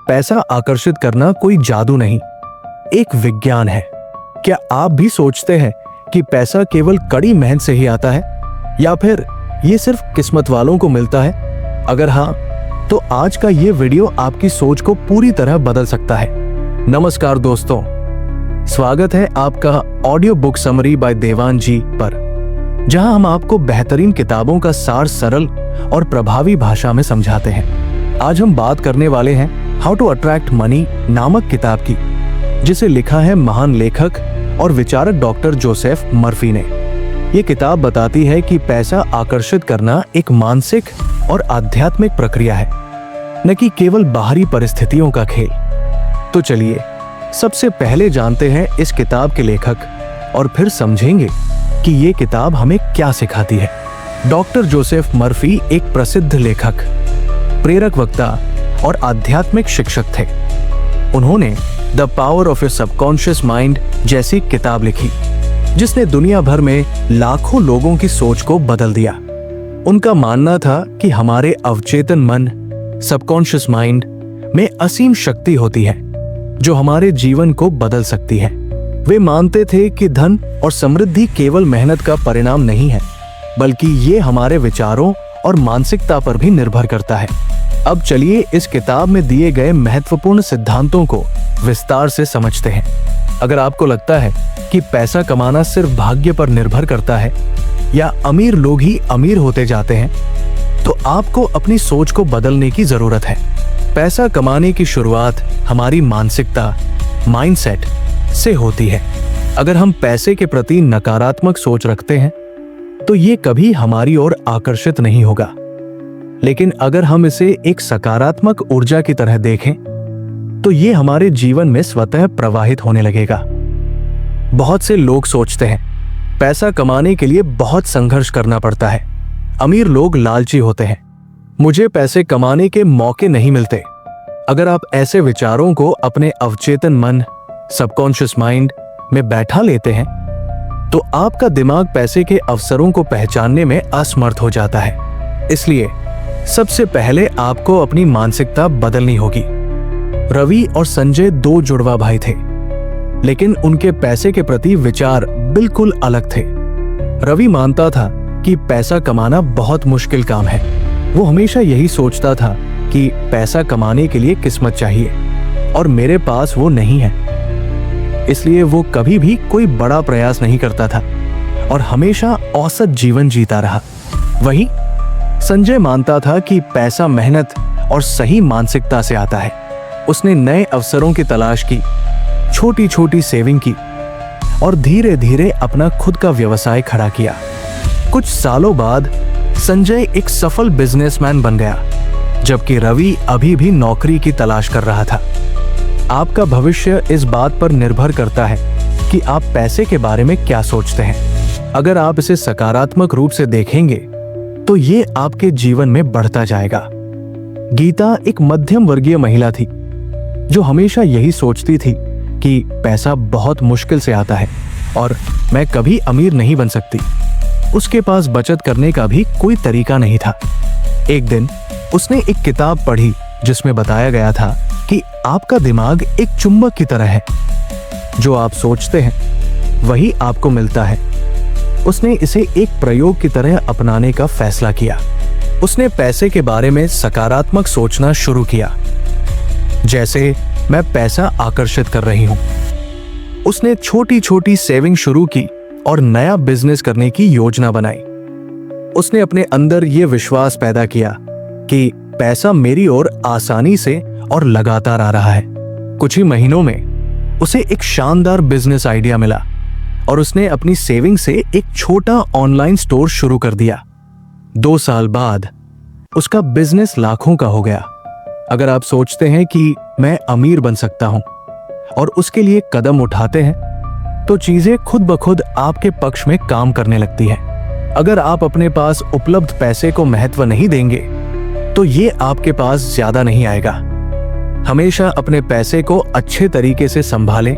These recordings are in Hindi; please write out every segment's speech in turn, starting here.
पैसा आकर्षित करना कोई जादू नहीं, एक विज्ञान है। क्या आप भी सोचते हैं कि पैसा केवल कड़ी मेहनत से ही आता है, या फिर ये सिर्फ किस्मत वालों को मिलता है? अगर हाँ, तो आज का ये वीडियो आपकी सोच को पूरी तरह बदल सकता है। नमस्कार दोस्तों, स्वागत है आपका ऑडियो बुक समरी बाय देवान जी पर, जहां हम आपको बेहतरीन किताबों का सार सरल और प्रभावी भाषा में समझाते हैं। आज हम बात करने वाले हैं हाउ टू अट्रैक्ट मनी नामक किताब की, जिसे लिखा है महान लेखक और विचारक डॉक्टर जोसेफ मर्फी ने। ये किताब बताती है कि पैसा आकर्षित करना एक मानसिक और आध्यात्मिक प्रक्रिया है, न कि केवल बाहरी परिस्थितियों का खेल। तो चलिए सबसे पहले जानते हैं इस किताब के लेखक, और फिर समझेंगे कि ये किताब हमें क्या सिखाती है। डॉक्टर जोसेफ मर्फी एक प्रसिद्ध लेखक, प्रेरक वक्ता और आध्यात्मिक शिक्षक थे। उन्होंने the power of your subconscious mind जैसी किताब लिखी, जिसने दुनिया भर में लाखों लोगों की सोच को बदल दिया। उनका मानना था कि हमारे अवचेतन मन, सबकॉन्शियस माइंड में असीम शक्ति होती है, जो हमारे जीवन को बदल सकती है। वे मानते थे कि धन और समृद्धि केवल मेहनत का परिणाम नहीं है, बल्कि ये हमारे विचारों और मानसिकता पर भी निर्भर करता है। अब चलिए इस किताब में दिए गए महत्वपूर्ण सिद्धांतों को विस्तार से समझते हैं। अगर आपको लगता है कि पैसा कमाना सिर्फ भाग्य पर निर्भर करता है, या अमीर लोग ही अमीर होते जाते हैं, तो आपको अपनी सोच को बदलने की जरूरत है। पैसा कमाने की शुरुआत हमारी मानसिकता, माइंडसेट से होती है। अगर हम पैसे के प्रति नकारात्मक सोच रखते हैं, तो ये कभी हमारी ओर आकर्षित नहीं होगा। लेकिन अगर हम इसे एक सकारात्मक ऊर्जा की तरह देखें, तो ये हमारे जीवन में स्वतः प्रवाहित होने लगेगा। बहुत से लोग सोचते हैं पैसा कमाने के लिए बहुत संघर्ष करना पड़ता है। अमीर लोग लालची होते हैं, मुझे पैसे कमाने के मौके नहीं मिलते। अगर आप ऐसे विचारों को अपने अवचेतन मन, सबकॉन्शियस माइंड में बैठा लेते हैं, तो आपका दिमाग पैसे के अवसरों को पहचानने में असमर्थ हो जाता है। इसलिए सबसे पहले आपको अपनी मानसिकता बदलनी होगी। रवि और संजय दो जुड़वा भाई थे, लेकिन उनके पैसे के प्रति विचार बिल्कुल अलग थे। रवि मानता था कि पैसा कमाना बहुत मुश्किल काम है। वो हमेशा यही सोचता था कि पैसा कमाने के लिए किस्मत चाहिए, और मेरे पास वो नहीं है। इसलिए वो कभी भी कोई बड़ा प्रयास नहीं करता था और हमेशा औसत जीवन जीता रहा। वहीं संजय मानता था कि पैसा मेहनत और सही मानसिकता से आता है। उसने नए अवसरों की तलाश की, छोटी छोटी सेविंग की, और धीरे धीरे अपना खुद का व्यवसाय खड़ा किया। कुछ सालों बाद संजय एक सफल बिजनेसमैन बन गया, जबकि रवि अभी भी नौकरी की तलाश कर रहा था। आपका भविष्य इस बात पर निर्भर करता है कि आप पैसे के बारे में क्या सोचते हैं। अगर आप इसे सकारात्मक रूप से देखेंगे, तो ये आपके जीवन में बढ़ता जाएगा। गीता एक मध्यम वर्गीय महिला थी, जो हमेशा यही सोचती थी कि पैसा बहुत मुश्किल से आता है और मैं कभी अमीर नहीं बन सकती। उसके पास बचत करने का भी कोई तरीका नहीं था। एक दिन उसने एक किताब पढ़ी, जिसमें बताया गया था कि आपका दिमाग एक चुंबक की तरह है। जो आप सोचते हैं वही आपको मिलता है। उसने इसे एक प्रयोग की तरह अपनाने का फैसला किया। उसने पैसे के बारे में सकारात्मक सोचना शुरू किया, जैसे मैं पैसा आकर्षित कर रही हूं। उसने छोटी छोटी सेविंग शुरू की और नया बिजनेस करने की योजना बनाई। उसने अपने अंदर यह विश्वास पैदा किया कि पैसा मेरी ओर आसानी से और लगातार आ रहा है। कुछ ही महीनों में उसे एक शानदार बिजनेस आइडिया मिला, और उसने अपनी सेविंग से एक छोटा ऑनलाइन स्टोर शुरू कर दिया। 2 साल बाद उसका बिजनेस लाखों का हो गया। अगर आप सोचते हैं कि मैं अमीर बन सकता हूं और उसके लिए कदम उठाते हैं, तो चीजें खुद ब खुद आपके पक्ष में काम करने लगती हैं। अगर आप अपने पास उपलब्ध पैसे को महत्व नहीं देंगे, तो ये आपके पास ज्यादा नहीं आएगा। हमेशा अपने पैसे को अच्छे तरीके से संभालें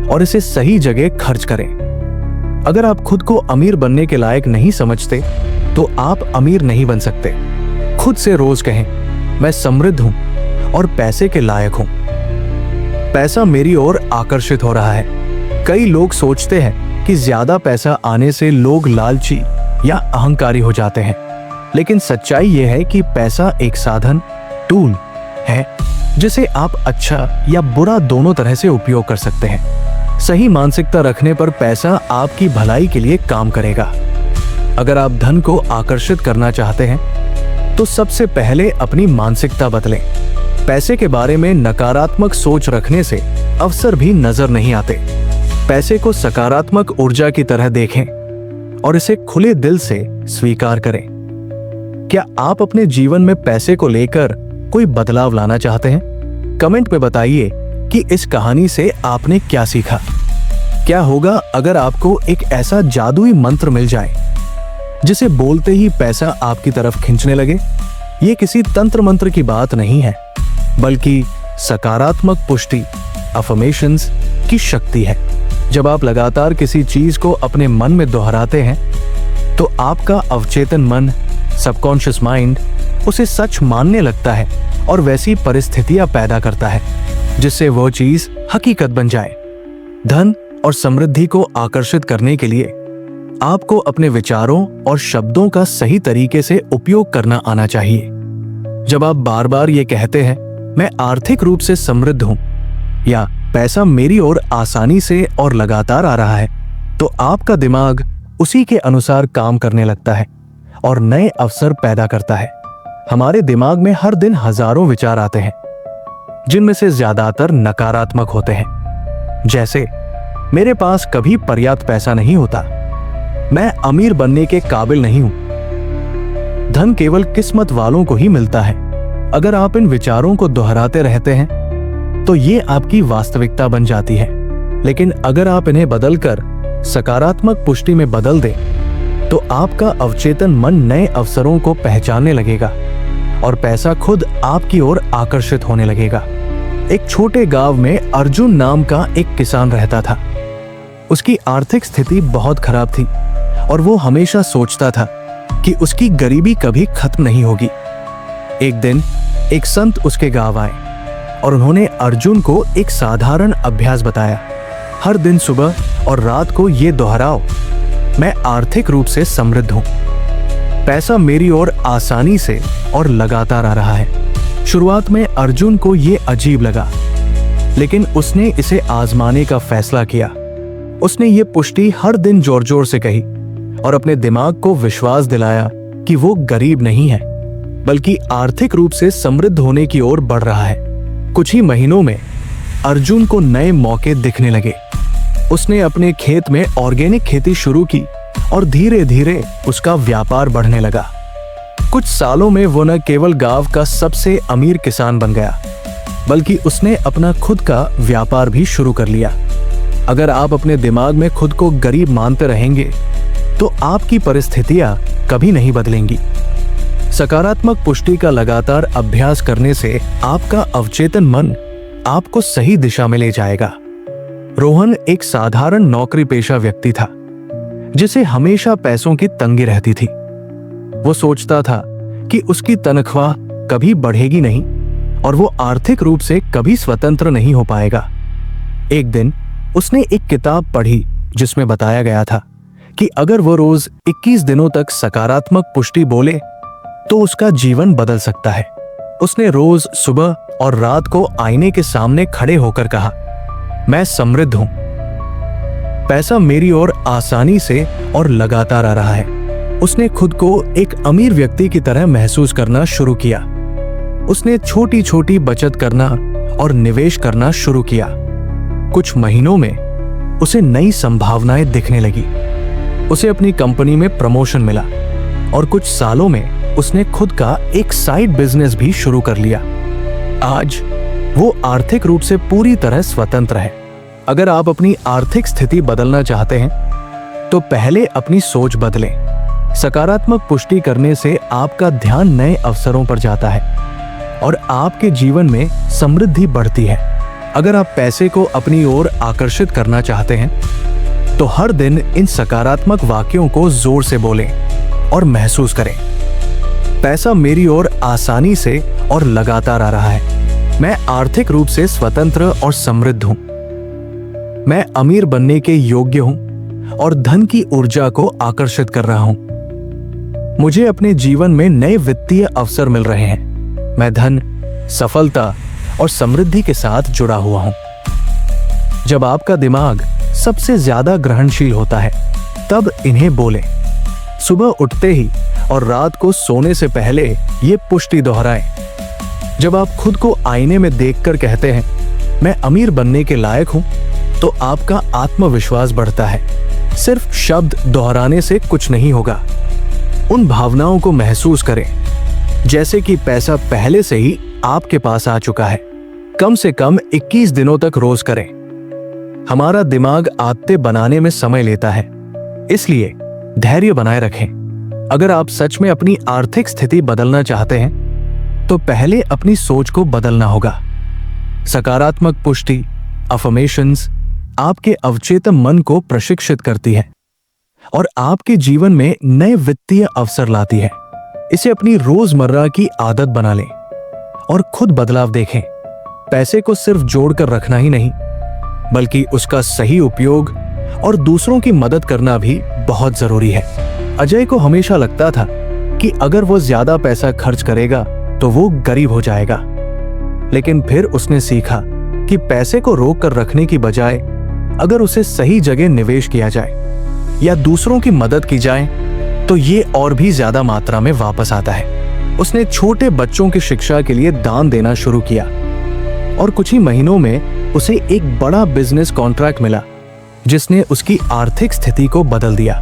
और इसे सही जगह खर्च करें। अगर आप खुद को अमीर बनने के लायक नहीं समझते, तो आप अमीर नहीं बन सकते। खुद से रोज कहें, मैं समृद्ध हूं और पैसे के लायक हूं। पैसा मेरी ओर आकर्षित हो रहा है। कई लोग सोचते हैं कि ज्यादा पैसा आने से लोग लालची या अहंकारी हो जाते हैं, लेकिन सच्चाई यह है कि पैसा एक साधन, टूल है जिसे आप अच्छा या बुरा दोनों तरह से उपयोग कर सकते हैं। सही मानसिकता रखने पर पैसा आपकी भलाई के लिए काम करेगा। अगर आप धन को आकर्षित करना चाहते हैं तो सबसे पहले अपनी मानसिकता बदलें। पैसे के बारे में नकारात्मक सोच रखने से अवसर भी नजर नहीं आते। पैसे को सकारात्मक ऊर्जा की तरह देखें और इसे खुले दिल से स्वीकार करें। क्या आप अपने जीवन में पैसे को लेकर कोई बदलाव लाना चाहते हैं? कमेंट में बताइए कि इस कहानी से आपने क्या सीखा। क्या होगा अगर आपको एक ऐसा जादुई मंत्र मिल जाए जिसे बोलते ही पैसा आपकी तरफ खींचने लगे? ये किसी तंत्र मंत्र की बात नहीं है, बल्कि सकारात्मक पुष्टि, अफर्मेशंस की शक्ति है। जब आप लगातार किसी चीज को अपने मन में दोहराते हैं तो आपका अवचेतन मन, सबकॉन्शियस माइंड उसे सच मानने लगता है और वैसी परिस्थितियां पैदा करता है जिससे वो चीज हकीकत बन जाए। धन और समृद्धि को आकर्षित करने के लिए आपको अपने विचारों और शब्दों का सही तरीके से उपयोग करना आना चाहिए। जब आप बार बार ये कहते हैं, मैं आर्थिक रूप से समृद्ध हूं, या पैसा मेरी ओर आसानी से और लगातार आ रहा है, तो आपका दिमाग उसी के अनुसार काम करने लगता है और नए अवसर पैदा करता है। हमारे दिमाग में हर दिन हजारों विचार आते हैं, जिनमें से ज्यादातर नकारात्मक होते हैं। जैसे, मेरे पास कभी पर्याप्त पैसा नहीं होता, मैं अमीर बनने के काबिल नहीं हूं, धन केवल किस्मत वालों को ही मिलता है। अगर आप इन विचारों को दोहराते रहते हैं तो ये आपकी वास्तविकता बन जाती है। लेकिन अगर आप इन्हें बदलकर सकारात्मक पुष्टि में बदल दें तो आपका अवचेतन मन नए अवसरों को पहचानने लगेगा और पैसा खुद आपकी ओर आकर्षित होने लगेगा। एक छोटे गांव में अर्जुन नाम का एक किसान रहता था। उसकी आर्थिक स्थिति बहुत खराब थी और वो हमेशा सोचता था कि उसकी गरीबी कभी खत्म नहीं होगी। एक दिन एक संत उसके गांव आए और उन्होंने अर्जुन को एक साधारण अभ्यास बताया। हर दिन सुबह और रात को ये दोहराओ, मैं आर्थिक रूप से समृद्ध हूं, पैसा मेरी ओर आसानी से और लगातार आ रहा है। शुरुआत में अर्जुन को ये अजीब लगा, लेकिन उसने इसे आजमाने का फैसला किया। उसने ये पुष्टि हर दिन जोर जोर से कही और अपने दिमाग को विश्वास दिलाया कि वो गरीब नहीं है, बल्कि आर्थिक रूप से समृद्ध होने की ओर बढ़ रहा है। कुछ ही महीनों में अर्जुन को नए मौके दिखने लगे। उसने अपने खेत में ऑर्गेनिक खेती शुरू की और धीरे धीरे उसका व्यापार बढ़ने लगा। कुछ सालों में वो न केवल गांव का सबसे अमीर किसान बन गया, बल्कि उसने अपना खुद का व्यापार भी शुरू कर लिया। अगर आप अपने दिमाग में खुद को गरीब मानते रहेंगे तो आपकी परिस्थितियां कभी नहीं बदलेंगी। सकारात्मक पुष्टि का लगातार अभ्यास करने से आपका अवचेतन मन आपको सही दिशा में ले जाएगा। रोहन एक साधारण नौकरी पेशा व्यक्ति था जिसे हमेशा पैसों की तंगी रहती थी। वो सोचता था कि उसकी तनख्वाह कभी बढ़ेगी नहीं और वो आर्थिक रूप से कभी स्वतंत्र नहीं हो पाएगा। एक दिन उसने एक किताब पढ़ी जिसमें बताया गया था कि अगर वो रोज 21 दिनों तक सकारात्मक पुष्टि बोले तो उसका जीवन बदल सकता है। उसने रोज सुबह और रात को आईने के सामने खड़े होकर कहा, मैं समृद्ध हूं, पैसा मेरी ओर आसानी से और लगातार आ रहा है। उसने खुद को एक अमीर व्यक्ति की तरह महसूस करना शुरू किया। उसने छोटी छोटी बचत करना और निवेश करना शुरू किया। कुछ महीनों में उसे नई संभावनाएं दिखने लगी। उसे अपनी कंपनी में प्रमोशन मिला और कुछ सालों में उसने खुद का एक साइड बिजनेस भी शुरू कर लिया। आज वो आर्थिक रूप से पूरी तरह स्वतंत्र है। अगर आप अपनी आर्थिक स्थिति बदलना चाहते हैं तो पहले अपनी सोच बदलें। सकारात्मक पुष्टि करने से आपका ध्यान नए अवसरों पर जाता है और आपके जीवन में समृद्धि बढ़ती है। अगर आप पैसे को अपनी ओर आकर्षित करना चाहते हैं तो हर दिन इन सकारात्मक वाक्यों को जोर से बोलें और महसूस करें, पैसा मेरी ओर आसानी से और लगातार आ रहा है। मैं आर्थिक रूप से स्वतंत्र और समृद्ध हूं। मैं अमीर बनने के योग्य हूं और धन की ऊर्जा को आकर्षित कर रहा हूं। मुझे अपने जीवन में नए वित्तीय अवसर मिल रहे हैं। मैं धन, सफलता और समृद्धि के साथ जुड़ा हुआ हूं। जब आपका दिमाग सबसे ज्यादा ग्रहणशील होता है, तब इन्हें बोलें। सुबह उठते ही और रात को सोने से पहले ये पुष्टि दोहराएं। जब आप खुद को आईने में देखकर कहते हैं, मैं अमीर बनने के लायक हूं, तो आपका आत्मविश्वास बढ़ता है। सिर्फ शब्द दोहराने से कुछ नहीं होगा। उन भावनाओं को महसूस करें, जैसे कि पैसा पहले से ही आपके पास आ चुका है। कम से कम 21 दिनों तक रोज करें। हमारा दिमाग आदतें बनाने में समय लेता है, इसलिए धैर्य बनाए रखें। अगर आप सच में अपनी आर्थिक स्थिति बदलना चाहते हैं, तो पहले अपनी सोच को बदलना होगा। सकारात्मक पुष्टि, अफर्मेशंस, आपके अवचेतन मन को प्रशिक्षित करती है और आपके जीवन में नए वित्तीय अवसर लाती है। इसे अपनी रोजमर्रा की आदत बना लें और खुद बदलाव देखें। पैसे को सिर्फ जोड़कर रखना ही नहीं, बल्कि उसका सही उपयोग और दूसरों की मदद करना भी बहुत जरूरी है। अजय को हमेशा लगता था कि अगर वो ज्यादा पैसा खर्च करेगा तो वो गरीब हो जाएगा, लेकिन फिर उसने सीखा कि पैसे को रोक कर रखने की बजाय अगर उसे सही जगह निवेश किया जाए या दूसरों की मदद की जाए, तो ये और भी ज्यादा मात्रा में वापस आता है। उसने छोटे बच्चों की शिक्षा के लिए दान देना शुरू किया और कुछ ही महीनों में उसे एक बड़ा बिजनेस कॉन्ट्रैक्ट मिला, जिसने उसकी आर्थिक स्थिति को बदल दिया।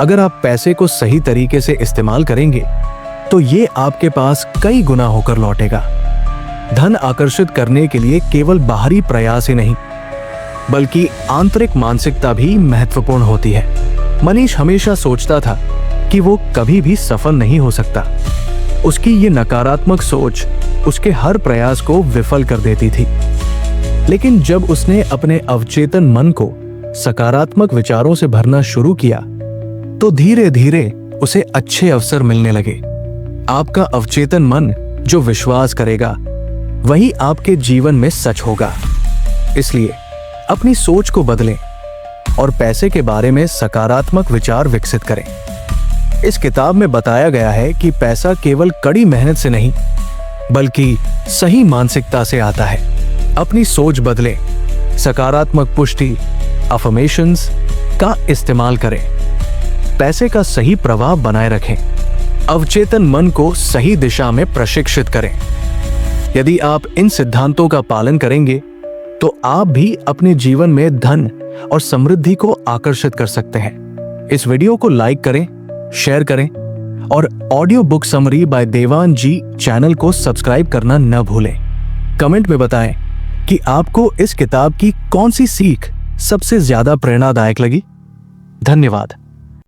अगर आप पैसे को सही तरीके से इस्तेमाल करेंगे, तो ये आपके पास कई गुना होकर लौटेगा। धन आकर्षित करने के लिए केवल बाहरी प्रयास ही नहीं, बल्कि आंतरिक मानसिकता भी महत्वपूर्ण होती है। मनीष हमेशा सोचता था कि वो कभी भी सफल नहीं हो सकता। उसकी ये नकारात्मक सोच उसके हर प्रयास को विफल कर देती थी। लेकिन जब उसने अपने अवचेतन मन को सकारात्मक विचारों से भरना शुरू किया, तो धीरे धीरे उसे अच्छे अवसर मिलने लगे। आपका अवचेतन मन जो विश्वास करेगा, वही आपके जीवन में सच होगा। इसलिए अपनी सोच को बदलें और पैसे के बारे में सकारात्मक विचार विकसित करें। इस किताब में बताया गया है कि पैसा केवल कड़ी मेहनत से नहीं, बल्कि सही मानसिकता से आता है। अपनी सोच बदलें, सकारात्मक पुष्टि, अफर्मेशंस का इस्तेमाल करें, पैसे का सही प्रभाव बनाए रखें, अवचेतन मन को सही दिशा में प्रशिक्षित करें। यदि आप इन सिद्धांतों का पालन करेंगे, तो आप भी अपने जीवन में धन और समृद्धि को आकर्षित कर सकते हैं। इस वीडियो को लाइक करें, शेयर करें और ऑडियो बुक समरी बाय देवान जी चैनल को सब्सक्राइब करना न भूलें। कमेंट में बताएं कि आपको इस किताब की कौन सी सीख सबसे ज्यादा प्रेरणादायक लगी। धन्यवाद।